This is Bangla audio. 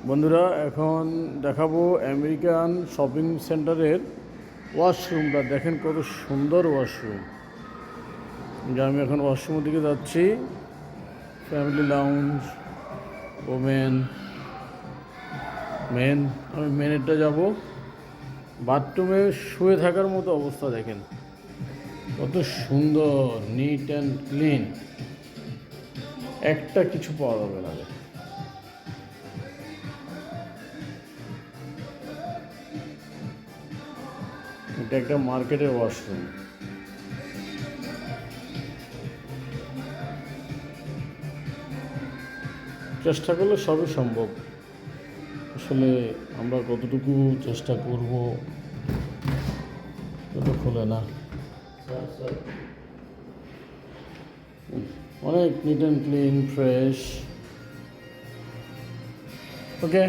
বন্ধুরা এখন দেখাবো আমেরিকান শপিং সেন্টারের ওয়াশরুমটা। দেখেন কত সুন্দর ওয়াশরুম। যে আমি এখন ওয়াশরুমের দিকে যাচ্ছি। Family lounge, women, men. আমি মেনেরটা যাব। বাথরুমে শুয়ে থাকার মতো অবস্থা দেখেন, কত সুন্দর, নিট অ্যান্ড ক্লিন, একটা কিছু পাওয়া যাবে না। এটা একটা মার্কেটের ওয়াশরুম। চেষ্টা করলে সবই সম্ভব। আসলে আমরা কতটুকু চেষ্টা করব এটা খোলে না। অনেক neat and clean, fresh. Okay.